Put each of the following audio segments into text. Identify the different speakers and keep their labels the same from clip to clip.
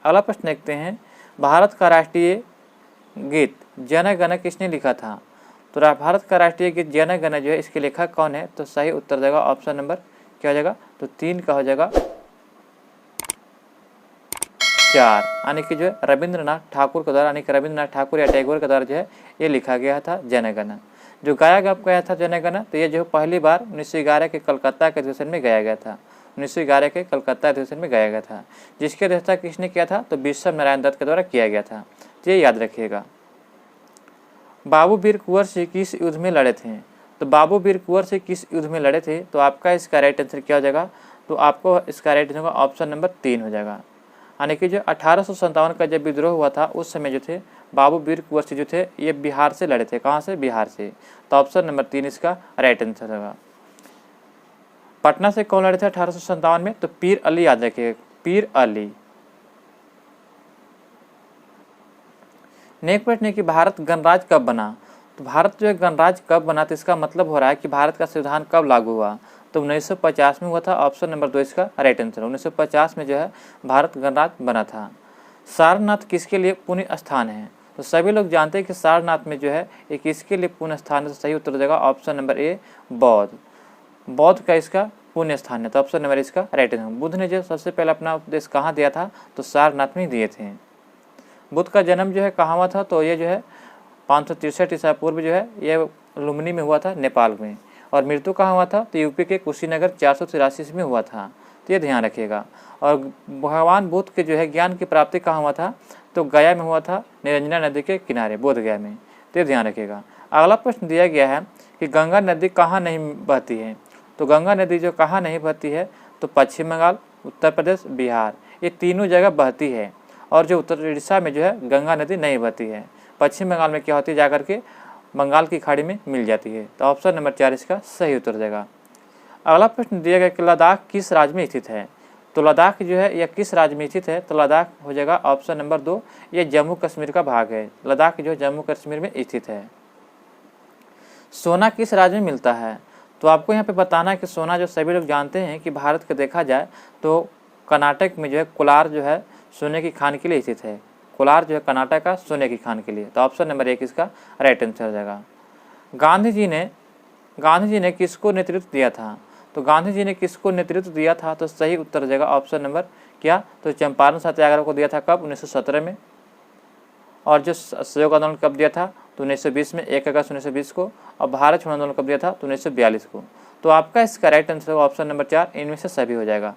Speaker 1: अगला प्रश्न देखते हैं, भारत का राष्ट्रीय गीत जन गण किसने लिखा था? तो भारत का राष्ट्रीय गीत जन गण जो है इसके लेखक कौन है? तो सही उत्तर देगा ऑप्शन नंबर क्या हो जाएगा? तो 3 का हो जाएगा 4, यानी कि जो है रविंद्रनाथ ठाकुर के द्वारा, यानी कि रविंद्रनाथ ठाकुर या टैगोर के द्वारा जो है ये लिखा गया था जन गण। जो गाया गया था जन गण, तो ये जो पहली बार 1911 के कलकत्ता के अधिवेशन में गाया गया था। 1911 के कलकत्ता अधिवेशन में गाया गया था। जिसकी अध्यक्षता किसने किया था? तो विश्व नारायण दत्त के द्वारा किया गया था। तो ये याद रखिएगा। बाबू वीर कुंवर सिंह किस युद्ध में लड़े थे? तो बाबू वीर कुंवर सिंह किस युद्ध में लड़े थे? तो आपका इसका राइट आंसर क्या हो जाएगा? तो आपको इसका राइट आंसर ऑप्शन नंबर 3 हो जाएगा। यानी कि जो 1857 का जब विद्रोह हुआ था उस समय जो थे बाबू वीर कुंवर सिंह जो थे ये बिहार से लड़े थे। कहाँ से? बिहार से। तो ऑप्शन नंबर 3 इसका राइट आंसर होगा। पटना से कौन लड़े थे 1857 में? तो पीर अली, याद रखिए पीर अली। नेक्स्ट प्रश्न है कि भारत गणराज्य कब बना? तो भारत जो है गणराज्य कब बना? तो इसका मतलब हो रहा है कि भारत का संविधान कब लागू हुआ? तो 1950 में हुआ था। ऑप्शन नंबर 2 इसका राइट आंसर। 1950 में जो है भारत गणराज्य बना था। सारनाथ किसके लिए पुण्य स्थान है? तो सभी लोग जानते हैं कि सारनाथ में जो है ये किसके लिए पुण्य स्थान है? तो सही उत्तर देगा ऑप्शन नंबर ए बौद्ध। बौद्ध का इसका पुण्य स्थान है। तो ऑप्शन नंबर इसका राइट आंसर। बुद्ध ने जो सबसे पहले अपना उपदेश कहाँ दिया था? तो सारनाथ में दिए थे। बुद्ध का जन्म जो है कहाँ हुआ था? तो ये जो है 563 ईसा पूर्व जो है ये लुम्बिनी में हुआ था, नेपाल में। और मृत्यु कहाँ हुआ था? तो यूपी के कुशीनगर 483 में हुआ था। तो ये ध्यान रखिएगा। और भगवान बुद्ध के जो है ज्ञान की प्राप्ति कहाँ हुआ था? तो गया में हुआ था, निरंजना नदी के किनारे, बोध गया में। तो ये ध्यान रखिएगा। अगला प्रश्न दिया गया है कि गंगा नदी कहाँ नहीं बहती है? तो गंगा नदी जो कहाँ नहीं बहती है? तो पश्चिम बंगाल, उत्तर प्रदेश, बिहार, ये तीनों जगह बहती है। और जो उत्तर उड़ीसा में जो है गंगा नदी नहीं बहती है। पश्चिम बंगाल में क्या होती है? जाकर के बंगाल की खाड़ी में मिल जाती है। तो ऑप्शन नंबर 4 इसका सही उत्तर देगा। अगला प्रश्न दिया गया कि लद्दाख किस राज्य में स्थित है? तो लद्दाख जो है यह किस राज्य में स्थित है? तो लद्दाख हो जाएगा ऑप्शन नंबर 2, ये जम्मू कश्मीर का भाग है। लद्दाख जो है जम्मू कश्मीर में स्थित है। सोना किस राज्य में मिलता है? तो आपको यहाँ पे बताना है कि सोना जो सभी लोग जानते हैं कि भारत का देखा जाए तो कर्नाटक में जो है कोलार जो है सोने की खान के लिए स्थित है। कोलार जो है कर्नाटक का सोने की खान के लिए। तो ऑप्शन नंबर 1 इसका राइट आंसर हो जाएगा। गांधी जी ने किसको नेतृत्व दिया था? तो गांधी जी ने किसको नेतृत्व दिया था? तो सही उत्तर हो जाएगा ऑप्शन नंबर क्या? तो चंपारण सत्याग्रह को दिया था कब? 1917 में। और जो सहयोग आंदोलन कब दिया था? तो 1920 में, 1 अगस्त 1920 को। और भारत छोड़ो आंदोलन कब दिया था? तो 1942 को। तो आपका इसका राइट आंसर ऑप्शन नंबर 4, इनमें से सभी हो जाएगा।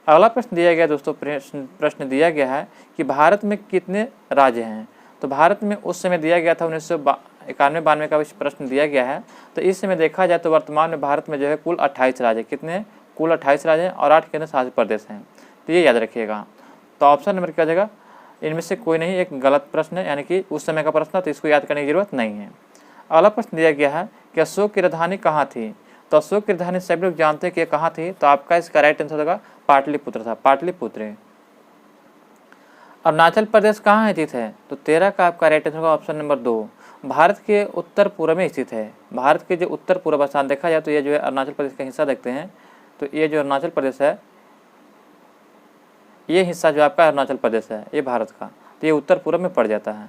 Speaker 1: अगला प्रश्न दिया गया दोस्तों, प्रश्न दिया गया है कि भारत में कितने राज्य हैं? तो भारत में उस समय दिया गया था 1991-92 का प्रश्न दिया गया है। तो इस समय देखा जाए तो वर्तमान में भारत में जो है कुल 28 राज्य, कितने हैं? कुल 28 राज्य हैं और 8 केंद्र शासित प्रदेश हैं। तो ये याद रखिएगा। तो ऑप्शन नंबर क्या हो जाएगा? इनमें से कोई नहीं, एक गलत प्रश्न है, यानी कि उस समय का प्रश्न था, तो इसको याद करने की जरूरत नहीं है। अगला प्रश्न दिया गया है कि अशोक की राजधानी कहाँ थी? तो अशोक की राजधानी सभी लोग जानते हैं कि कहाँ थी। तो आपका इसका राइट आंसर होगा पाटलिपुत्र था, पाटलिपुत्र। अरुणाचल प्रदेश कहाँ स्थित है? तो 13 का आपका राइट आंसर होगा ऑप्शन नंबर 2, भारत के उत्तर पूर्व में स्थित है। भारत के जो उत्तर पूर्व स्थान देखा जाए तो ये जो है अरुणाचल प्रदेश का हिस्सा देखते हैं। तो ये जो अरुणाचल प्रदेश है, ये हिस्सा जो आपका अरुणाचल प्रदेश है ये भारत का, तो ये उत्तर पूर्व में पड़ जाता है।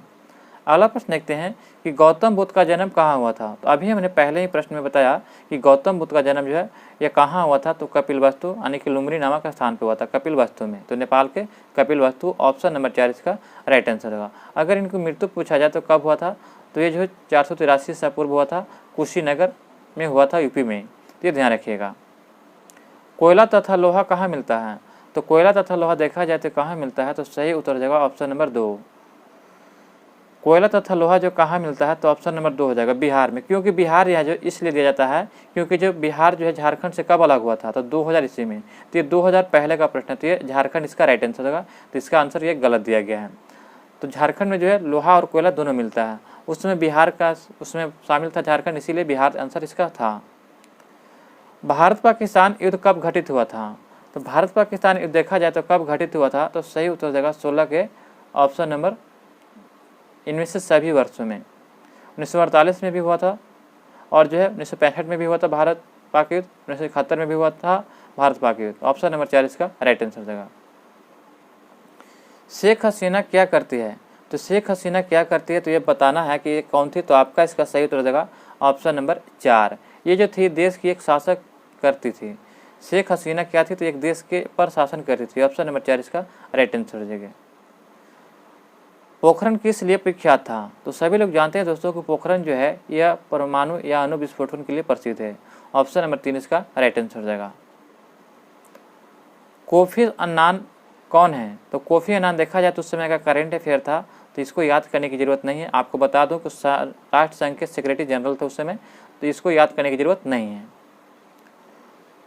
Speaker 1: अगला प्रश्न देखते हैं कि गौतम बुद्ध का जन्म कहाँ हुआ था? तो अभी हमने पहले ही प्रश्न में बताया कि गौतम बुद्ध का जन्म जो है यह कहाँ हुआ था? तो कपिलवस्तु, यानी कि लुम्बिनी नामक स्थान पे हुआ था, कपिलवस्तु में। तो नेपाल के कपिलवस्तु, ऑप्शन नंबर 4 इसका राइट आंसर होगा। अगर इनको मृत्यु पूछा जाए तो कब हुआ था? तो ये जो है 483 ईसा पूर्व हुआ था, कुशीनगर में हुआ था, यूपी में। तो ये ध्यान रखिएगा। कोयला तथा लोहा कहाँ मिलता है? तो कोयला तथा लोहा देखा जाए तो कहाँ मिलता है? तो सही उत्तर हो जाएगा ऑप्शन नंबर 2, कोयला तथा लोहा जो कहाँ मिलता है? तो ऑप्शन नंबर 2 हो जाएगा बिहार में। क्योंकि बिहार यहाँ जो इसलिए दिया जाता है क्योंकि जो बिहार जो है झारखंड से कब अलग हुआ था? तो 2000 ईस्वी में। तो ये 2000 पहले का प्रश्न है, तो ये झारखंड इसका राइट आंसर होगा। तो इसका आंसर ये गलत दिया गया है। तो झारखंड में जो है लोहा और कोयला दोनों मिलता है, उसमें बिहार का उसमें शामिल था झारखंड, इसीलिए बिहार आंसर इसका था। भारत पाकिस्तान युद्ध कब घटित हुआ था? तो भारत पाकिस्तान युद्ध देखा जाए तो कब घटित हुआ था? तो सही उत्तर देगा 16 के ऑप्शन नंबर इनमें से सभी वर्षों में। 1948 में भी हुआ था, और जो है 1965 में भी हुआ था भारत पाक युद्ध, 1971 में भी हुआ था भारत पाक युद्ध। ऑप्शन नंबर 4 इसका राइट आंसर देगा। शेख हसीना क्या करती है? तो शेख हसीना क्या करती है, तो ये बताना है कि ये कौन थी। तो आपका इसका सही उत्तर हो जाएगा ऑप्शन नंबर 4। ये जो थी देश की एक शासक करती थी। शेख हसीना क्या थी? तो एक देश के पर शासन करती थी। ऑप्शन नंबर 4 इसका राइट आंसर हो जाएगा। पोखरण किस लिए प्रख्यात था? तो सभी लोग जानते हैं दोस्तों कि पोखरण जो है यह परमाणु या अणु विस्फोटन के लिए प्रसिद्ध है। ऑप्शन नंबर 3 इसका राइट आंसर हो जाएगा। कोफी अन्नान कौन है? तो कोफी अन्नान देखा जाए तो उस समय का करेंट अफेयर था, तो इसको याद करने की ज़रूरत नहीं है। आपको बता दूं कि राष्ट्र संघ के सेक्रेटरी जनरल थे उस समय, तो इसको याद करने की ज़रूरत नहीं है।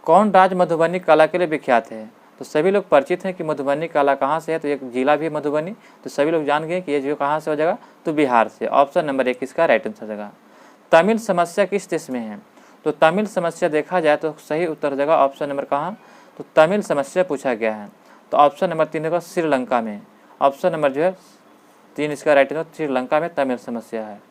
Speaker 1: कौन राज्य मधुबनी कला के लिए विख्यात है? तो सभी लोग परिचित हैं कि मधुबनी कला कहाँ से है, तो एक जिला भी है मधुबनी, तो सभी लोग जान गए कि ये जो कहाँ से हो जाएगा, तो बिहार से। ऑप्शन नंबर 1 इसका राइट आंसर हो जाएगा। तमिल समस्या किस देश में है? तो तमिल समस्या देखा जाए तो सही उत्तर हो जाएगा ऑप्शन नंबर कहाँ, तो तमिल समस्या पूछा गया है, तो ऑप्शन नंबर 3 होगा श्रीलंका में। ऑप्शन नंबर जो है 3 इसका राइट आंसर, श्रीलंका में तमिल समस्या है।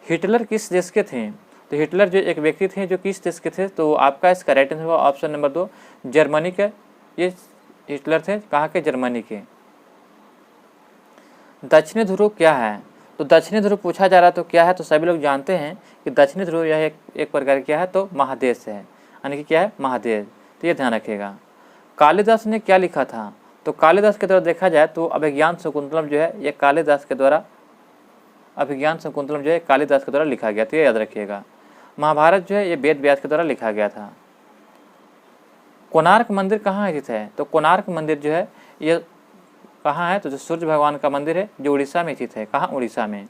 Speaker 1: हिटलर किस देश के थे? तो हिटलर जो एक व्यक्ति थे जो किस देश के थे, तो आपका इसका राइट आंसर होगा ऑप्शन नंबर 2 जर्मनी के। ये हिटलर थे कहाँ के? जर्मनी के। दक्षिणी ध्रुव क्या है? तो दक्षिणी ध्रुव पूछा जा रहा तो क्या है? तो सभी लोग जानते हैं कि दक्षिणी ध्रुव यह एक प्रकार क्या है, तो महादेश है, यानी कि क्या है? महादेश। तो ये ध्यान रखिएगा। कालिदास ने क्या लिखा था? तो कालिदास के द्वारा देखा जाए तो अभिज्ञान शकुंतलम जो है ये कालिदास के द्वारा, अभिज्ञान शकुंतलम जो है कालिदास के द्वारा लिखा गया, तो ये याद रखिएगा। महाभारत जो है ये वेद व्यास के द्वारा लिखा गया था। कोणार्क मंदिर कहाँ स्थित है? तो कोणार्क मंदिर जो है ये कहाँ है? तो जो सूर्य भगवान का मंदिर है जो उड़ीसा में स्थित है। कहाँ? उड़ीसा में।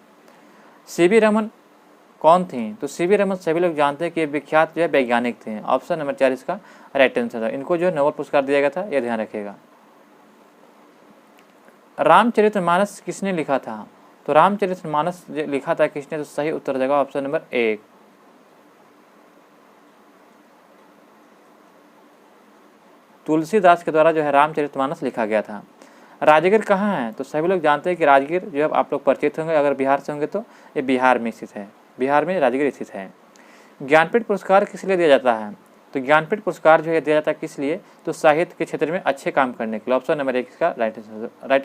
Speaker 1: सीवी रमन कौन थी? तो सीवी रमन सभी लोग जानते हैं कि विख्यात जो है वैज्ञानिक थे। ऑप्शन नंबर 4 इसका राइट आंसर है। इनको जो है नोबेल पुरस्कार दिया गया था, यह ध्यान रखिएगा। रामचरितमानस किसने लिखा था? तो रामचरितमानस लिखा था किसने? तो सही उत्तर देगा ऑप्शन नंबर 1 तुलसीदास के द्वारा जो है रामचरितमानस लिखा गया था। राजगीर कहाँ है? तो सभी लोग जानते हैं कि राजगीर जो है आप लोग परिचित होंगे, अगर बिहार से होंगे तो ये बिहार में स्थित है। बिहार में राजगीर स्थित है। ज्ञानपीठ पुरस्कार किस लिए दिया जाता है? तो ज्ञानपीठ पुरस्कार जो है दिया जाता है किस लिए? तो साहित्य के क्षेत्र में अच्छे काम करने के लिए। ऑप्शन नंबर 1 इसका राइट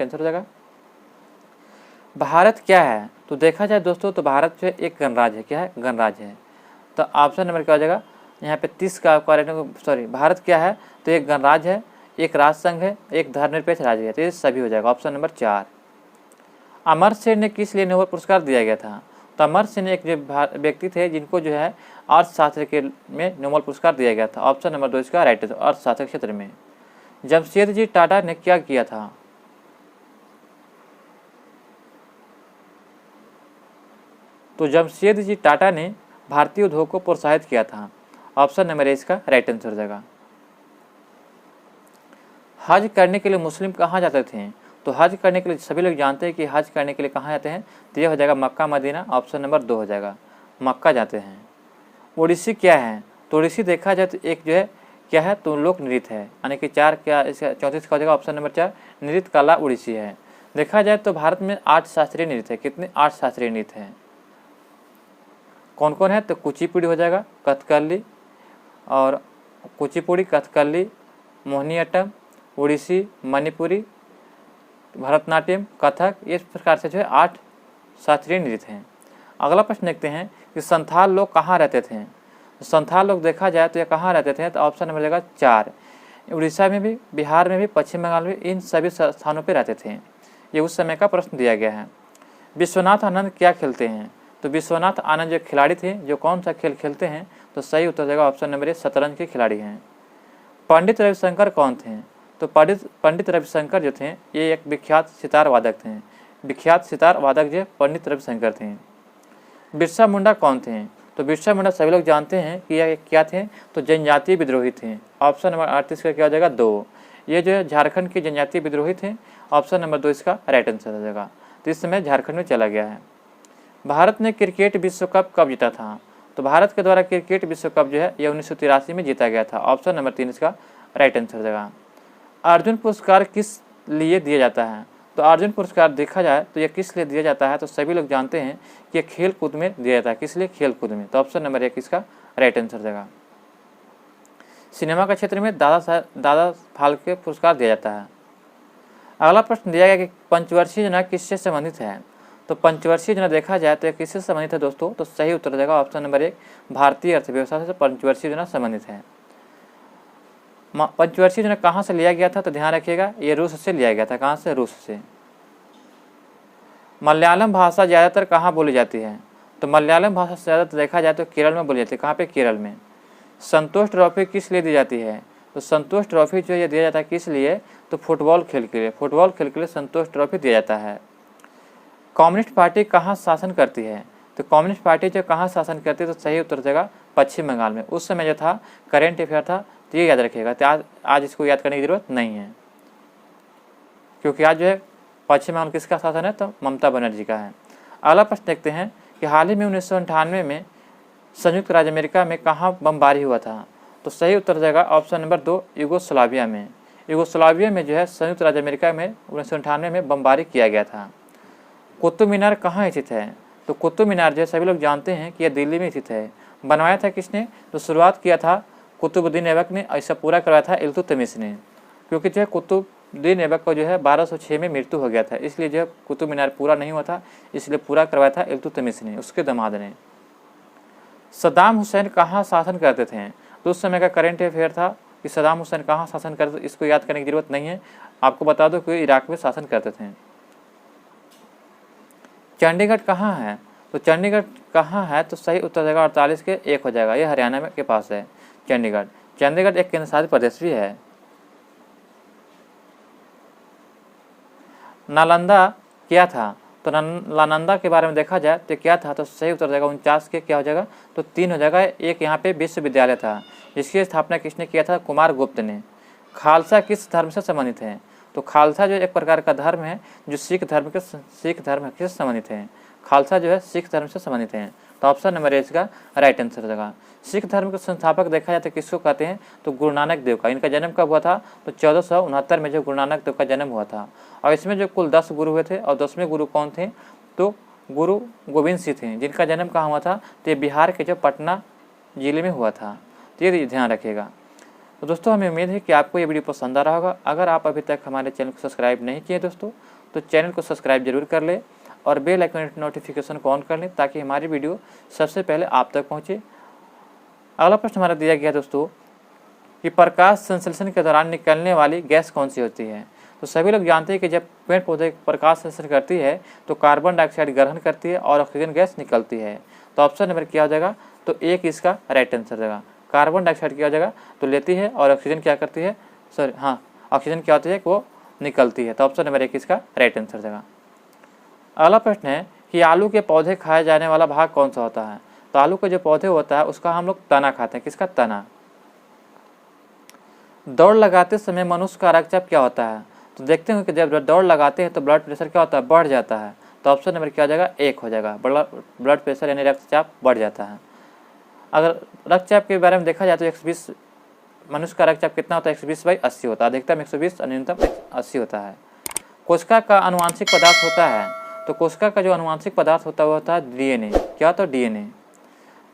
Speaker 1: आंसर हो जाएगा। भारत क्या है? तो देखा जाए दोस्तों तो भारत जो है एक गणराज्य है। क्या है? गणराज्य है। तो ऑप्शन नंबर क्या हो जाएगा? यहाँ पे 30 का सॉरी, भारत क्या है? तो एक गणराज्य है, एक राष्ट्र संघ है, एक धर्मनिरपेक्ष राज्य है, तो ये सभी हो जाएगा ऑप्शन नंबर 4। अमर्त्य सेन ने किस लिए नोबेल पुरस्कार दिया गया था? तो अमर्त्य सेन एक जो व्यक्ति थे जिनको जो है अर्थशास्त्र के में नोबेल पुरस्कार दिया गया था। ऑप्शन नंबर 2 इसका राइट है, अर्थशास्त्र क्षेत्र में। जमशेदजी टाटा ने क्या किया था? तो जमशेदजी टाटा ने भारतीय उद्योग को प्रोत्साहित किया था। ऑप्शन नंबर 1 इसका राइट आंसर हो जाएगा। हज करने के लिए मुस्लिम कहाँ जाते थे? तो हज करने के लिए सभी लोग जानते हैं कि हज करने के लिए कहाँ जाते हैं, तो ये हो जाएगा मक्का मदीना। ऑप्शन नंबर 2 हो जाएगा, मक्का जाते हैं। ओडिसी क्या है? तो ओडिसी देखा जाए तो एक जो है क्या है, तो लोक नृत्य है, यानी कि 4 क्या इसका 34 का हो जाएगा ऑप्शन नंबर 4 नृत्य कला ओडिसी है। देखा जाए तो भारत में 8 शास्त्रीय नृत्य है। कितने? 8 शास्त्रीय नृत्य हैं। कौन कौन है? तो कुचिपुड़ी हो जाएगा, कथकली और कुचिपुड़ी, कथकली, मोहिनीअट्टम, ओडिसी, मणिपुरी, भरतनाट्यम, कथक, इस प्रकार से जो है 8 शास्त्रीय नृत्य हैं। अगला प्रश्न देखते हैं कि संथाल लोग कहाँ रहते थे? तो संथाल लोग देखा जाए तो ये कहाँ रहते थे? तो ऑप्शन नंबर जाएगा 4 उड़ीसा में भी, बिहार में भी, पश्चिम बंगाल में, इन सभी स्थानों पर रहते थे। ये उस समय का प्रश्न दिया गया है। विश्वनाथ आनंद क्या खेलते हैं? तो विश्वनाथ आनंद जो खिलाड़ी थे जो कौन सा खेल खेलते हैं? तो सही उत्तर देगा ऑप्शन नंबर 1 शतरंज के खिलाड़ी हैं। पंडित रविशंकर कौन थे? तो पंडित रविशंकर जो थे ये एक विख्यात सितार वादक थे। विख्यात सितार वादक जो पंडित रविशंकर थे। बिरसा मुंडा कौन थे? तो बिरसा मुंडा सभी लोग जानते हैं कि यह क्या थे, तो जनजातीय विद्रोही थे। ऑप्शन नंबर 38 का क्या हो जाएगा? 2। ये जो है झारखंड के जनजातीय विद्रोही थे। ऑप्शन नंबर 2 इसका राइट आंसर हो जाएगा। तो इस समय झारखंड में चला गया है। भारत ने क्रिकेट विश्व कप कब जीता था? तो भारत के द्वारा क्रिकेट विश्व कप जो है यह 1983 में जीता गया था। ऑप्शन नंबर 3 इसका राइट आंसर हो जाएगा। अर्जुन पुरस्कार किस लिए दिया जाता है? तो अर्जुन पुरस्कार देखा जाए तो यह किस लिए दिया जाता है? तो सभी लोग जानते हैं कि यह खेल कूद में दिया जाता है। किस लिए? खेल कूद में। तो ऑप्शन नंबर 1 इसका राइट आंसर देगा। सिनेमा के क्षेत्र में दादा फाल्के पुरस्कार दिया जाता है। अगला प्रश्न दिया गया कि पंचवर्षीय योजना किससे संबंधित है। तो पंचवर्षीय योजना देखा जाए तो किससे संबंधित है दोस्तों, तो सही उत्तर देगा ऑप्शन नंबर 1, भारतीय अर्थव्यवस्था से पंचवर्षीय योजना संबंधित है। पंचवर्षीय योजना कहाँ से लिया गया था, तो ध्यान रखिएगा ये रूस से लिया गया था। कहाँ से, रूस से। मलयालम भाषा ज़्यादातर कहाँ बोली जाती है, तो मलयालम भाषा ज़्यादातर देखा जाए तो केरल में बोली जाती है। कहाँ पे, केरल में। संतोष ट्रॉफी किस लिए दी जाती है, तो संतोष ट्रॉफी जो ये दिया जाता है किस लिए, तो फुटबॉल खेल के लिए। फुटबॉल खेल के लिए संतोष ट्रॉफी दिया जाता है। कम्युनिस्ट पार्टी कहाँ शासन करती है, तो कम्युनिस्ट पार्टी जो कहाँ शासन करती है, तो सही उत्तर देगा पश्चिम बंगाल में। उस समय जो था करेंट अफेयर था, तो ये याद रखिएगा। तो आज इसको याद करने की जरूरत नहीं है, क्योंकि आज जो है पश्चिम बंगाल किसका शासन है, तो ममता बनर्जी का है। अगला प्रश्न देखते हैं कि हाल ही में 1998 में संयुक्त राज्य अमेरिका में कहाँ बमबारी हुआ था, तो सही उत्तर देगा ऑप्शन नंबर 2, यूगोस्लाविया में। यूगोस्लाविया में जो है संयुक्त राज्य अमेरिका में 1998 में बमबारी किया गया था। कुतुब मीनार कहाँ स्थित है, तो कुतुब मीनार जो है सभी लोग जानते हैं कि यह दिल्ली में स्थित है। बनवाया था किसने, तो शुरुआत किया था कुतुबुद्दीन ऐबक ने, ऐसा पूरा करवाया था इल्तुतमिश ने। क्योंकि जो है कुतुबुद्दीन ऐबक को जो है 1206 में मृत्यु हो गया था, इसलिए जो है कुतुब मीनार पूरा नहीं हुआ था, इसलिए पूरा करवाया था इल्तुतमिश ने, उसके दामाद ने। सद्दाम हुसैन कहाँ शासन करते थे, तो उस समय का करेंट अफेयर था कि सद्दाम हुसैन कहाँ शासन करते थे। इसको याद करने की जरूरत नहीं है, आपको बता दो कि इराक में शासन करते थे। चंडीगढ़ कहाँ है, तो चंडीगढ़ कहाँ है, तो सही उत्तर देगा 48 के 1 हो जाएगा। ये हरियाणा में के पास है चंडीगढ़। चंडीगढ़ एक केंद्र शासित प्रदेश भी है। नालंदा क्या था, तो नालंदा के बारे में देखा जाए तो क्या था, तो सही उत्तर देगा 49 के क्या हो जाएगा, तो 3 हो जाएगा। एक यहाँ पे विश्वविद्यालय था जिसकी स्थापना किसने किया था, कुमार गुप्त ने। खालसा किस धर्म से संबंधित है, तो खालसा जो एक प्रकार का धर्म है जो सिख धर्म से संबंधित है। खालसा जो है सिख धर्म से संबंधित है, तो ऑप्शन नंबर 1 का राइट आंसर होगा। सिख धर्म के संस्थापक देखा जाए तो किसको कहते हैं, तो गुरु नानक देव का। इनका जन्म कब हुआ था, तो 1469 में जो गुरु नानक देव का जन्म हुआ था। और इसमें जो कुल 10 गुरु हुए थे, और 10वें गुरु कौन थे, तो गुरु गोविंद सिंह थे, जिनका जन्म कहाँ हुआ था, तो ये बिहार के जो पटना जिले में हुआ था। तो ये ध्यान रखिएगा। तो दोस्तों हमें उम्मीद है कि आपको ये वीडियो पसंद आ रहा होगा। अगर आप अभी तक हमारे चैनल को सब्सक्राइब नहीं किए दोस्तों, तो चैनल को सब्सक्राइब जरूर कर ले और बेल आइकन नोटिफिकेशन को ऑन कर लें, ताकि हमारी वीडियो सबसे पहले आप तक पहुँचे। अगला प्रश्न हमारा दिया गया दोस्तों कि प्रकाश संश्लेषण के दौरान निकलने वाली गैस कौन सी होती है। तो सभी लोग जानते हैं कि जब पेड़ पौधे प्रकाश संश्लेषण करती है तो कार्बन डाइऑक्साइड ग्रहण करती है और ऑक्सीजन गैस निकलती है। तो ऑप्शन नंबर क्या हो जाएगा, तो 1 इसका राइट आंसर देगा। कार्बन डाइऑक्साइड क्या हो जाएगा, तो लेती है, और ऑक्सीजन क्या करती है, ऑक्सीजन क्या होती है, वो निकलती है। तो ऑप्शन नंबर 1 इसका राइट आंसर देगा। अगला प्रश्न है कि आलू के पौधे खाए जाने वाला भाग कौन सा होता है। तो आलू के जो पौधे होता है उसका हम लोग तना खाते हैं। किसका, तना। दौड़ लगाते समय मनुष्य का रक्तचाप क्या होता है, तो देखते हैं कि जब दौड़ लगाते हैं तो ब्लड प्रेशर क्या होता है, बढ़ जाता है। तो ऑप्शन नंबर क्या हो जाएगा, 1 हो जाएगा। ब्लड प्रेशर यानी रक्तचाप बढ़ जाता है। अगर रक्तचाप के बारे में देखा जाए तो 120 मनुष्य का रक्तचाप कितना होता है, 120/80 होता है। अधिकतम 120 और न्यूनतम 80 होता है। कोशिका का आनुवांशिक पदार्थ होता है, तो कोशिका का जो आनुवांशिक पदार्थ होता है वो होता है डीएनए। क्या होता है, डीएनए।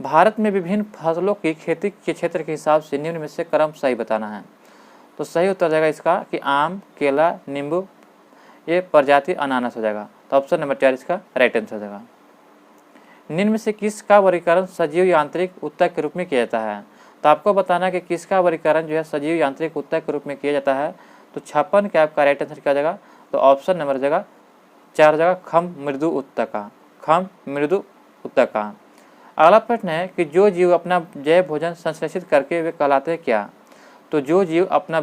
Speaker 1: भारत में विभिन्न फसलों की खेती के क्षेत्र के हिसाब से निम्न में से क्रम सही बताना है। तो सही उत्तर जाएगा इसका कि आम, केला, नींबू, ये प्रजाति अनानास हो जाएगा। तो ऑप्शन नंबर 4 इसका राइट आंसर हो जाएगा। निम्न में से किसका वर्गीकरण सजीव यांत्रिक ऊतक के रूप में किया जाता है। तो आपको बताना है कि किसका वर्गीकरण जो है सजीव यांत्रिक ऊतक के रूप में किया जाता है। तो 56 का आपका राइट आंसर क्या हो जाएगा, तो ऑप्शन नंबर जगह 4 जगह खम मृदु ऊतका। खम मृदु ऊतका। अगला प्रश्न है कि जो जीव अपना जैव भोजन संश्लेषित करके वे कहलाते हैं क्या। तो जो जीव अपना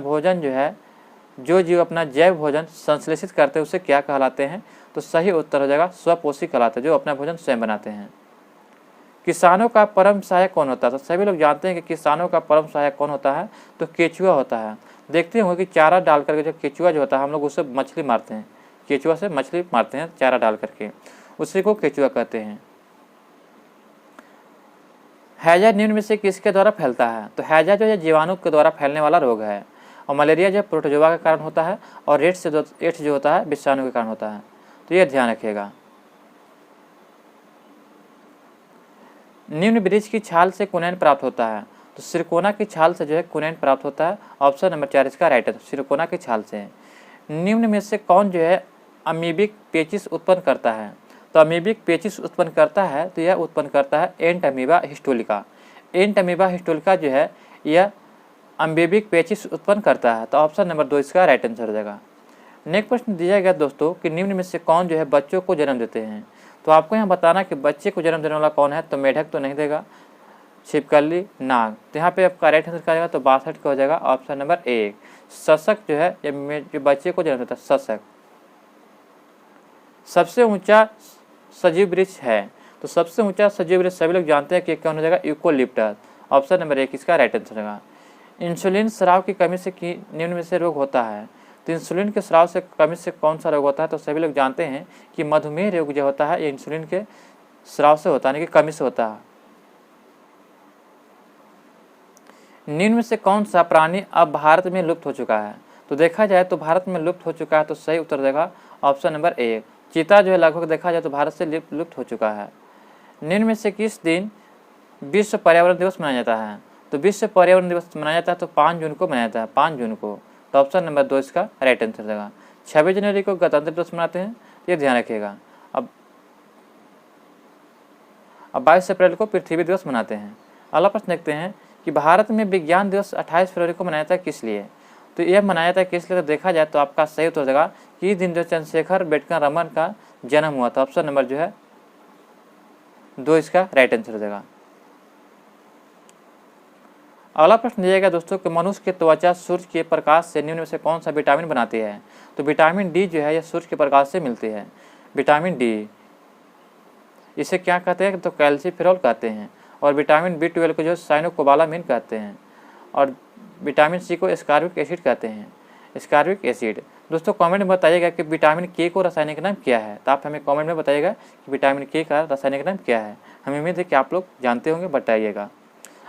Speaker 1: जैव भोजन संश्लेषित करते हैं उसे क्या कहलाते हैं। तो सही उत्तर हो जाएगा स्वपोषी कहलाते हैं, जो अपना भोजन स्वयं बनाते हैं। किसानों का परम सहायक कौन होता है। तो सभी लोग जानते हैं कि किसानों का परम सहायक कौन होता है, तो केचुआ होता है। देखते होंगे कि चारा डाल करके जो केचुआ जो होता है हम लोग उससे मछली मारते हैं, केचुआ से मछली मारते हैं चारा डाल करके, उसी को केचुआ कहते हैं। हैजा निम्न में से किसके द्वारा फैलता है। तो हैजा जो है जीवाणु के द्वारा फैलने वाला रोग है, और मलेरिया जो प्रोटोजोआ के कारण होता है, और एड्स जो होता है विषाणु के कारण होता है। तो ये ध्यान रखिएगा। निम्न वृक्ष की छाल से कुनैन प्राप्त होता है। तो सिरकोना की छाल से जो है कुनैन प्राप्त होता है। ऑप्शन नंबर 4 इसका राइट है, सिरकोना की छाल से। निम्न में से कौन जो है अमीबिक पेचिस उत्पन्न करता है? तो अमीबिक पेचिस उत्पन्न करता है तो यह उत्पन्न करता है एंट अमीबा हिस्टोलिका। एंट अमीबा हिस्टोलिका जो है यह अमीबिक पेचिस उत्पन्न करता है। तो ऑप्शन नंबर 2 इसका राइट आंसर हो जाएगा। नेक्स्ट प्रश्न दिया गया दोस्तों कि निम्न में से कौन जो है बच्चों को जन्म देते हैं? तो आपको यहाँ बताना कि बच्चे को जन्म देने वाला कौन है। तो मेढक तो नहीं देगा, छिपकली, नाग। तो यहाँ पे आपका राइट आंसर क्या जाएगा? तो 62 का हो जाएगा ऑप्शन नंबर 1। सशक जो है जो बच्चे को जन्म देता है, सशक। सबसे ऊंचा सजीव वृक्ष है? तो सबसे ऊंचा सजीव वृक्ष सभी लोग जानते हैं कि कौन हो जाएगा? यूकोलिप्टस। ऑप्शन नंबर 1 इसका राइट आंसर होगा। इंसुलिन स्राव की कमी से निम्न में से रोग होता है? तो इंसुलिन के स्राव से कमी से कौन सा रोग होता है? तो सभी लोग जानते हैं कि मधुमेह रोग जो होता है ये इंसुलिन के स्राव से होता है, यानी कि कमी से होता है। निम्न में से कौन सा प्राणी अब भारत में लुप्त हो चुका है? तो देखा जाए तो भारत में लुप्त हो चुका है, तो सही उत्तर देगा ऑप्शन नंबर 1। चीता जो है लगभग देखा जाए तो भारत से लुप्त हो चुका है। निम्न में से किस दिन विश्व पर्यावरण दिवस मनाया जाता है? तो विश्व पर्यावरण दिवस मनाया जाता है तो 5 जून को मनाया जाता है, 5 जून को। तो ऑप्शन नंबर 2 इसका राइट आंसर देगा। 26 जनवरी को गणतंत्र दिवस मनाते हैं, ये ध्यान रखिएगा। अब 22 अप्रैल को पृथ्वी दिवस मनाते हैं। अगला प्रश्न देखते हैं कि भारत में विज्ञान दिवस 28 फरवरी को मनाया जाता है किस लिए? तो यह मनाया जाता है किस लिए? तो देखा जाए तो आपका सही उत्तर देगा कि इस दिन जो चंद्रशेखर आम्बेडकर रमन का जन्म हुआ था। ऑप्शन नंबर जो है 2 इसका राइट आंसर देगा। अगला प्रश्न दिया गया दोस्तों कि मनुष्य की त्वचा सूर्य के प्रकाश से निम्न में से कौन सा विटामिन बनाती है? तो विटामिन डी जो है यह सूर्य के प्रकाश से मिलती है। विटामिन डी इसे क्या कहते हैं? तो कैल्सीफेरॉल कहते हैं। और विटामिन B12 को जो साइनोकोबालामिन कहते हैं। और विटामिन सी को एस्कॉर्बिक एसिड कहते हैं, एस्कॉर्बिक एसिड। दोस्तों कमेंट में बताइएगा कि विटामिन के को रासायनिक नाम क्या है। तो आप हमें कमेंट में बताइएगा कि विटामिन के का रासायनिक नाम क्या है। हमें उम्मीद है कि आप लोग जानते होंगे, बताइएगा।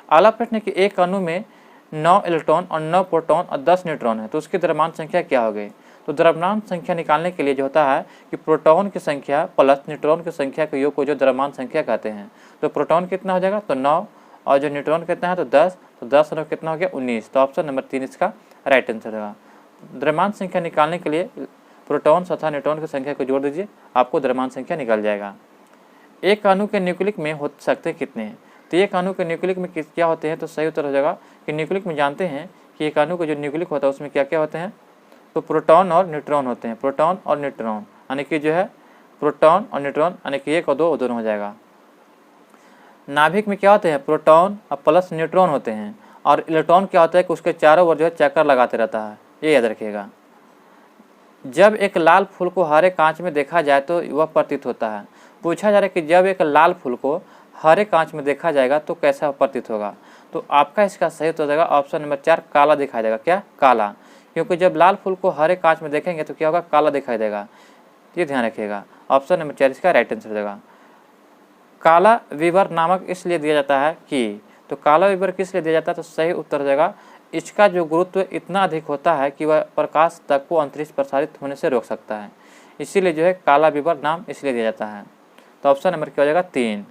Speaker 1: अगला प्रश्न है कि एक अणु में 9 इलेक्ट्रॉन और 9 प्रोटॉन और 10 न्यूट्रॉन है, तो उसकी द्रव्यमान संख्या क्या होगी? तो द्रव्यमान संख्या निकालने के लिए जो होता है कि प्रोटॉन की संख्या प्लस न्यूट्रॉन की संख्या के योग को जो द्रव्यमान संख्या कहते हैं। तो प्रोटॉन कितना हो जाएगा? तो 9, और जो न्यूट्रॉन कितना है? तो 10। तो 10 और कितना हो गया? 19। तो ऑप्शन नंबर 3 इसका राइट आंसर होगा। द्रव्यमान संख्या निकालने के लिए प्रोटॉन तथा न्यूट्रॉन की संख्या को जोड़ दीजिए, आपको द्रव्यमान संख्या निकल जाएगा। एक अणु के न्यूक्लिक में हो सकते कितने? तो एक अणु के न्यूक्लिक में क्या होते हैं? तो सही उत्तर हो जाएगा कि न्यूक्लिक में जानते हैं कि एक अणु का जो न्यूक्लिक होता है उसमें क्या क्या होते हैं? तो प्रोटॉन और न्यूट्रॉन होते हैं, प्रोटॉन और न्यूट्रॉन, यानी कि जो है प्रोटॉन और न्यूट्रॉन, यानी कि 1 और 2 दोनों हो जाएगा। नाभिक में क्या होते हैं? प्रोटॉन और प्लस न्यूट्रॉन होते हैं। और इलेक्ट्रॉन क्या होता है कि उसके चारों ओर जो है चक्कर लगाते रहता है, ये याद रखिएगा। जब एक लाल फूल को हरे कांच में देखा जाए तो वह प्रतीत होता है। पूछा जा रहा है कि जब एक लाल फूल को हरे कांच में देखा जाएगा तो कैसा प्रतीत होगा? तो आपका इसका सही उत्तर हो जाएगा ऑप्शन नंबर 4, काला दिखाई देगा। क्या? काला। क्योंकि जब लाल फूल को हरे कांच में देखेंगे तो क्या होगा? काला दिखाई देगा, ये ध्यान रखिएगा। ऑप्शन नंबर 4 इसका राइट आंसर हो जाएगा। काला विवर नामक इसलिए दिया जाता है कि, तो काला विवर किस लिए दिया जाता है? तो सही उत्तर हो जाएगा इसका जो गुरुत्व इतना अधिक होता है कि वह प्रकाश तक को अंतरिक्ष प्रसारित होने से रोक सकता है, इसीलिए जो है काला विवर नाम इसलिए दिया जाता है। तो ऑप्शन नंबर क्या हो जाएगा? 3।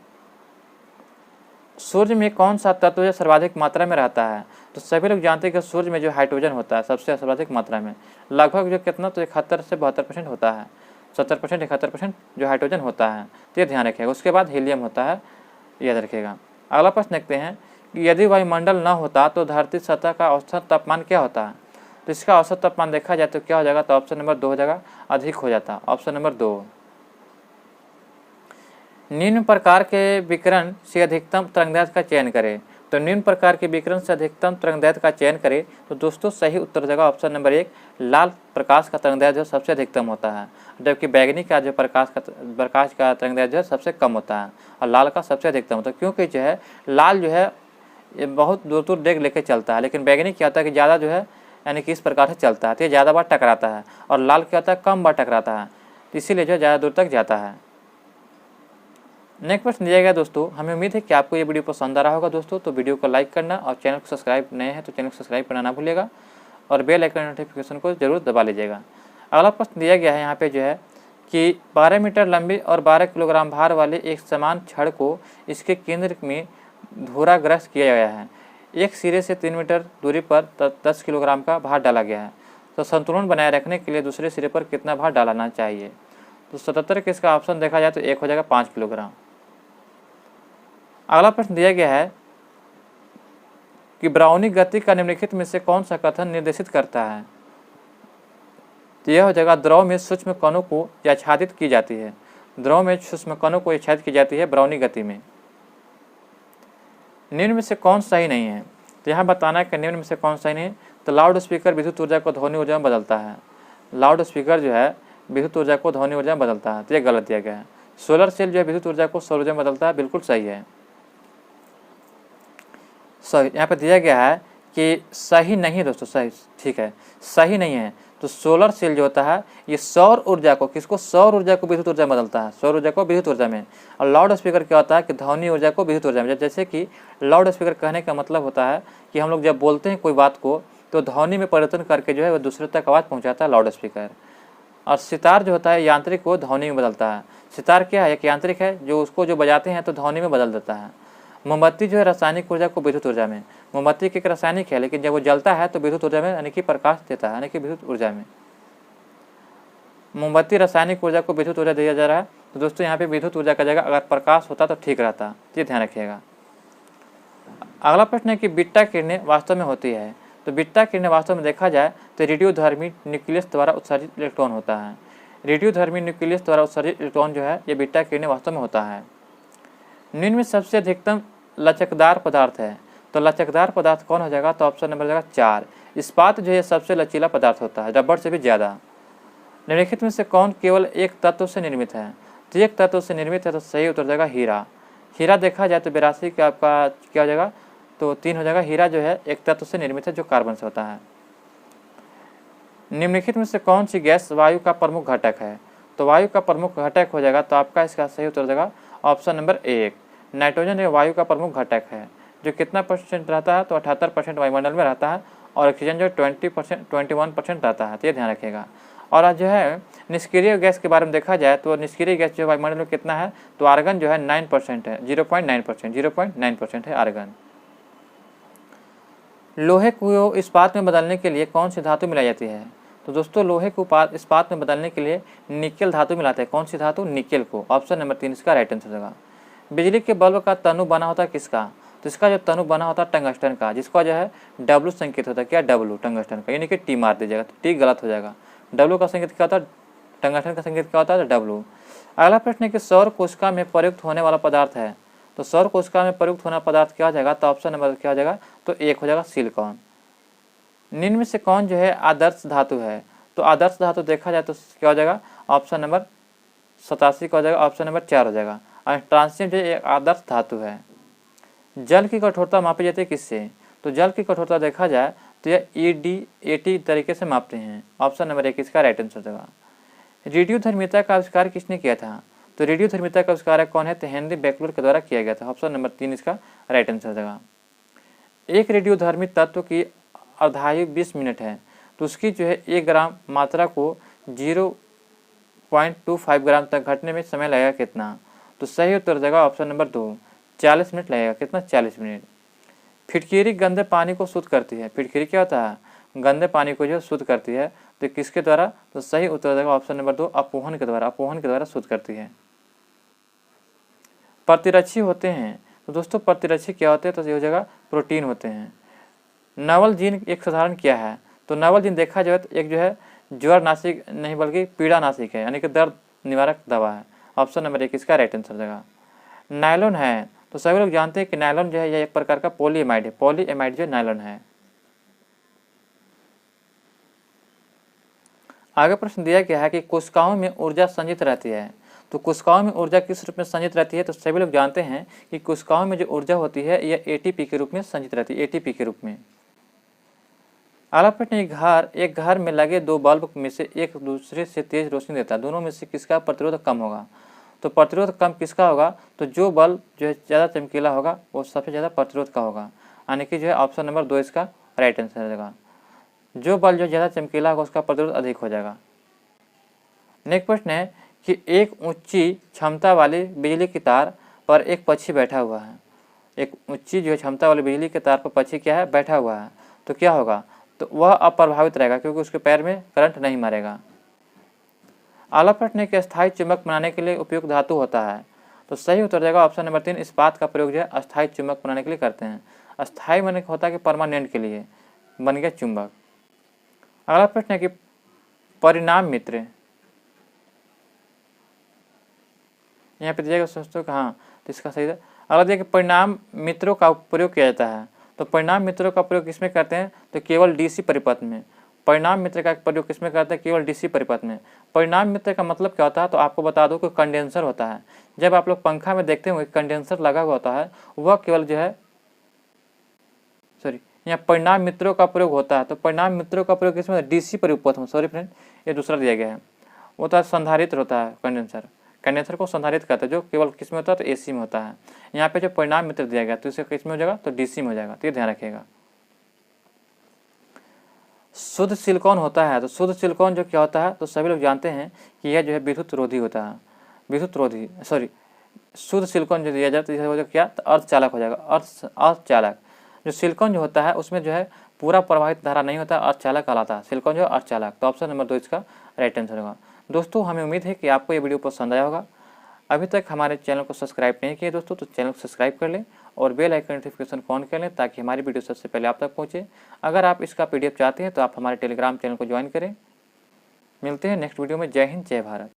Speaker 1: सूर्य में कौन सा तत्व सर्वाधिक मात्रा में रहता है? तो सभी लोग जानते हैं कि सूर्य में जो हाइड्रोजन होता है सबसे सर्वाधिक मात्रा में, लगभग जो कितना, तो 71 से 72% होता है, 70% 71% जो हाइड्रोजन होता है, तो ये ध्यान रखिएगा। उसके बाद हीलियम होता है, याद रखिएगा। अगला प्रश्न देखते हैं कि यदि वायुमंडल न होता तो धरती सतह का औसत तापमान क्या होता है? तो इसका औसत तापमान देखा जाए तो क्या हो जाएगा? तो ऑप्शन नंबर 2 हो जाएगा, अधिक हो जाता। Option number 2। निम्न प्रकार के विकिरण से अधिकतम तरंगदैर्घ्य का चयन करें। तो निम्न प्रकार के विकिरण से अधिकतम तरंगदैर्घ्य का चयन करें, तो दोस्तों सही उत्तर हो जाएगा ऑप्शन नंबर 1, लाल प्रकाश का तरंगदैर्घ्य सबसे अधिकतम होता है, जबकि बैगनी का जो प्रकाश का तरंगदैर्घ्य सबसे कम होता है और लाल का सबसे अधिकतम होता है। क्योंकि जो है लाल जो है ये बहुत दूर दूर डेग लेके चलता है, लेकिन बैगनी क्या होता है कि ज़्यादा जो है यानी कि इस प्रकार से चलता है, तो ये ज़्यादा बार टकराता है, और लाल क्या होता है? कम बार टकराता है, तो इसीलिए जो है ज़्यादा दूर तक जाता है। नेक्स्ट प्रश्न दिया गया दोस्तों, हमें उम्मीद है कि आपको ये वीडियो पसंद आ रहा होगा दोस्तों। तो वीडियो को लाइक करना और चैनल को सब्सक्राइब नए हैं तो चैनल को सब्सक्राइब करना ना भूलिएगा, और बेल आइकन नोटिफिकेशन को जरूर दबा लीजिएगा। अगला प्रश्न दिया गया है यहाँ पे जो है कि 12 मीटर लंबी और 12 किलोग्राम भार वाले एक समान छड़ को इसके केंद्र में धुराग्रस्त किया गया है। एक सिरे से 3 मीटर दूरी पर 10 किलोग्राम का भार डाला गया है, तो संतुलन बनाए रखने के लिए दूसरे सिरे पर कितना भार डालना चाहिए? तो 77 के इसका ऑप्शन देखा जाए तो एक हो जाएगा 5 किलोग्राम। अगला प्रश्न दिया गया है कि ब्राउनी गति का निम्नलिखित में से कौन सा कथन निर्देशित करता है? तो यह हो जाएगा द्रव में सूक्ष्म कणों को आच्छादित की जाती है। द्रव में सूक्ष्म कणों को आच्छादित की जाती है ब्राउनी गति में। निम्न में से कौन सही नहीं है? तो यहाँ बताना है कि निम्न में से कौन सही नहीं है। तो लाउड स्पीकर विद्युत ऊर्जा को ध्वनि ऊर्जा में बदलता है। लाउड स्पीकर जो है विद्युत ऊर्जा को ध्वनि ऊर्जा में बदलता है, तो ये गलत दिया गया है। सोलर सेल जो है विद्युत ऊर्जा को सौर ऊर्जा में बदलता है, बिल्कुल सही है। सही यहाँ पे दिया गया है कि सही नहीं है दोस्तों, सही ठीक है, सही नहीं है। तो सोलर सेल जो होता है ये सौर ऊर्जा को, किसको? सौर ऊर्जा को विद्युत ऊर्जा में बदलता है, सौर ऊर्जा को विद्युत ऊर्जा में। और लाउड स्पीकर क्या होता है कि ध्वनि ऊर्जा को विद्युत ऊर्जा में। जैसे कि लाउड स्पीकर कहने का मतलब होता है कि हम लोग जब बोलते हैं कोई बात को तो ध्वनि में परिवर्तन करके जो है वह दूसरे तक आवाज़ पहुँचाता है लाउड स्पीकर। और सितार जो होता है यांत्रिक को ध्वनि में बदलता है। सितार क्या है? एक यांत्रिक है जो उसको जो बजाते हैं तो ध्वनि में बदल देता है। मोमबत्ती जो है रासायनिक ऊर्जा को विद्युत ऊर्जा में। मोमबत्ती एक रासायनिक है, लेकिन जब वो जलता है तो विद्युत ऊर्जा में यानी कि प्रकाश देता है, यानी कि विद्युत ऊर्जा में। मोमबत्ती रासायनिक ऊर्जा को विद्युत ऊर्जा दिया जा रहा है, तो दोस्तों यहाँ पे विद्युत ऊर्जा का जगह अगर प्रकाश होता तो ठीक रहता, ये ध्यान रखिएगा। अगला प्रश्न है कि बीटा किरणें वास्तव में होती है। तो बीटा किरणें वास्तव में देखा जाए तो रेडियोधर्मी न्यूक्लियस द्वारा उत्सर्जित इलेक्ट्रॉन होता है। रेडियोधर्मी न्यूक्लियस द्वारा उत्सर्जित इलेक्ट्रॉन जो है ये बीटा किरणें वास्तव में होता है। निम्न में सबसे अधिकतम लचकदार पदार्थ है। तो लचकदार पदार्थ कौन हो जाएगा? तो ऑप्शन नंबर जाएगा 4। इस्पात जो है सबसे लचीला पदार्थ होता है, रबड़ से भी ज़्यादा। निम्नलिखित में से कौन केवल एक तत्व से निर्मित है? तो एक तत्व से निर्मित है, तो सही उत्तर जाएगा हीरा। हीरा देखा जाए तो 82 का आपका क्या हो जाएगा? तो 3 हो जाएगा। हीरा जो है एक तत्व से निर्मित है जो कार्बन से होता है। निम्नलिखित में से कौन सी गैस वायु का प्रमुख घटक है? तो वायु का प्रमुख घटक हो जाएगा, तो आपका इसका सही उत्तर जाएगा ऑप्शन नंबर 1। नाइट्रोजन जो वायु का प्रमुख घटक है, जो कितना % रहता है? तो 78% वायुमंडल में रहता है। और ऑक्सीजन जो 21% रहता है, तो ये ध्यान रखिएगा। और आज जो है निष्क्रिय गैस के बारे में देखा जाए तो निष्क्रिय गैस जो वायुमंडल में कितना है? तो आर्गन जो है 9% है, 0.9% है आर्गन। लोहे को इस्पात में बदलने के लिए कौन सी धातु मिलाई जाती है? तो दोस्तों लोहे को इस्पात में बदलने के लिए निकेल धातु मिलाते हैं। कौन सी धातु? निकेल को। ऑप्शन नंबर 3 इसका राइट आंसर होगा। बिजली के बल्ब का तनु बना होता है किसका? तो इसका जो तनु बना होता है टंगस्टन का, जिसका जो है W संकेत होता है। क्या? W टंगस्टन का, यानी कि T मार दीजिएगा तो T गलत हो जाएगा। W का संकेत क्या होता है? टंगस्टन का संकेत क्या होता है? W। अगला प्रश्न है कि सौर कोशिका में प्रयुक्त होने वाला पदार्थ है। तो सौर कोशिका में प्रयुक्त होना पदार्थ क्या हो जाएगा? तो ऑप्शन नंबर क्या हो जाएगा? तो 1 हो जाएगा सिलिकॉन। निम्न में से कौन जो है आदर्श धातु है? तो आदर्श धातु देखा जाए तो क्या हो जाएगा? ऑप्शन नंबर 87 का हो जाएगा, ऑप्शन नंबर 4 हो जाएगा। और ट्रांसिएंट जो एक आदर्श धातु है। जल की कठोरता मापी जाती है किससे? तो जल की कठोरता देखा जाए तो यह EDAT तरीके से मापते हैं। ऑप्शन नंबर 1 इसका राइट आंसर होगा। रेडियोधर्मिता का आविष्कार किसने किया था? तो रेडियोधर्मिता का आविष्कार कौन है? तो हेनरी बेकलर के द्वारा किया गया था। ऑप्शन नंबर 3 इसका राइट आंसर होगा। एक रेडियोधर्मी तत्व की अवधायु 20 मिनट है, तो उसकी जो है 1 ग्राम मात्रा को 0.25 ग्राम तक घटने में समय लगेगा कितना? तो सही उत्तर जाएगा ऑप्शन नंबर 2, 40 मिनट लगेगा। कितना? 40 मिनट। फिटकीरी गंदे पानी को शुद्ध करती है। फिटकीरी क्या होता है? गंदे पानी को जो शुद्ध करती है, तो किसके द्वारा? तो सही उत्तर जाएगा ऑप्शन नंबर 2, अपोहन के द्वारा। अपोहन के द्वारा शुद्ध करती है। प्रतिरक्षी होते हैं। तो दोस्तों प्रतिरक्षी क्या होते हैं? तो ये हो जाएगा प्रोटीन होते हैं। नवल जीन एक साधारण क्या है? तो नवल जीन देखा जाए तो एक जो है ज्वर नासिक नहीं बल्कि पीड़ा नासिक है, यानी कि दर्द निवारक दवा है। ऑप्शन नंबर 1 इसका राइट आंसर होगा। नायलॉन है, तो सभी लोग जानते हैं कि नायलॉन जो है यह एक प्रकार का पॉलीएमाइड है। पॉलीएमाइड जो नायलॉन है। आगे प्रश्न दिया गया है कि कोशिकाओं में ऊर्जा संचित रहती है। तो कोशिकाओं में ऊर्जा किस रूप में संचित रहती है? तो सभी लोग जानते हैं कि कोशिकाओं में जो ऊर्जा होती है यह ATP के रूप में संचित रहती है, ATP के रूप में। अगला प्रश्न, एक घर में लगे 2 बल्ब में से एक दूसरे से तेज रोशनी देता है, दोनों में से किसका प्रतिरोध कम होगा? तो प्रतिरोध कम किसका होगा? तो जो बल्ब जो है ज़्यादा चमकीला होगा वो सबसे ज़्यादा प्रतिरोध का होगा, यानी कि जो है ऑप्शन नंबर 2 इसका राइट आंसर हो जाएगा। जो बल्ब जो ज़्यादा चमकीला होगा उसका प्रतिरोध अधिक हो जाएगा। नेक्स्ट प्रश्न है कि एक ऊंची क्षमता वाली बिजली की तार पर एक पक्षी बैठा हुआ है, एक ऊंची जो है क्षमता वाली बिजली के तार पर पक्षी क्या है, बैठा हुआ है, तो क्या होगा, तो वह अप्रभावित रहेगा क्योंकि उसके पैर में करंट नहीं मारेगा। आला प्रश्न है कि अस्थायी चुंबक बनाने के लिए उपयुक्त धातु होता है, तो सही उत्तर जाएगा ऑप्शन नंबर 3, इस्पात का प्रयोग जो है अस्थायी चुंबक बनाने के लिए करते हैं। अस्थायी माने होता है कि परमानेंट के लिए, बन गया चुंबक। अगला प्रश्न है कि परिणाम मित्र, यहाँ पे दिएगा दोस्तों हाँ, तो इसका सही है। अगला दिया कि परिणाम मित्रों का प्रयोग किया जाता है, तो परिणाम मित्रों का प्रयोग किसमें करते हैं, तो केवल डीसी परिपथ में। परिणाम मित्र का प्रयोग किसमें करते हैं, केवल डीसी परिपथ में। परिणाम मित्र का मतलब क्या होता है, तो आपको बता दो कि कंडेंसर होता है। जब आप लोग पंखा में देखते होंगे कंडेंसर लगा हुआ होता है, वह केवल जो है यहाँ परिणाम मित्रों का प्रयोग होता है, तो परिणाम मित्रों का प्रयोग किसमें, डीसी परिपथ में। सॉरी फ्रेंड, ये दूसरा दिया गया है, वो तो संधारित्र होता है कंडेंसर। कंडेंसर को संधारित करता है जो केवल किस में होता है, तो एसी में होता है। यहाँ पे जो परिणाम मित्र दिया गया तो इसे किस में हो जाएगा, तो डीसी में हो जाएगा, तो ये ध्यान रखिएगा। शुद्ध सिलिकॉन होता है, तो शुद्ध सिलिकॉन जो क्या होता है, तो सभी लोग जानते हैं कि यह जो है विद्युत रोधी होता है, विद्युत रोधी सॉरी शुद्ध सिलिकॉन जो दिया जाए तो यह क्या, तो अर्धचालक हो जाएगा, अर्धचालक। जो सिलिकॉन जो होता है उसमें जो है पूरा प्रवाहित धारा नहीं होता, अर्धचालक कहलाता है सिलिकॉन जो है अर्धचालक। तो ऑप्शन नंबर 2 इसका राइट आंसर होगा। दोस्तों हमें उम्मीद है कि आपको ये वीडियो पसंद आया होगा। अभी तक हमारे चैनल को सब्सक्राइब नहीं किए दोस्तों, तो चैनल को सब्सक्राइब कर लें और बेल आइकन नोटिफिकेशन को ऑन कर लें ताकि हमारी वीडियो सबसे पहले आप तक पहुंचे। अगर आप इसका PDF चाहते हैं तो आप हमारे टेलीग्राम चैनल को ज्वाइन करें। मिलते हैं नेक्स्ट वीडियो में। जय हिंद, जय भारत।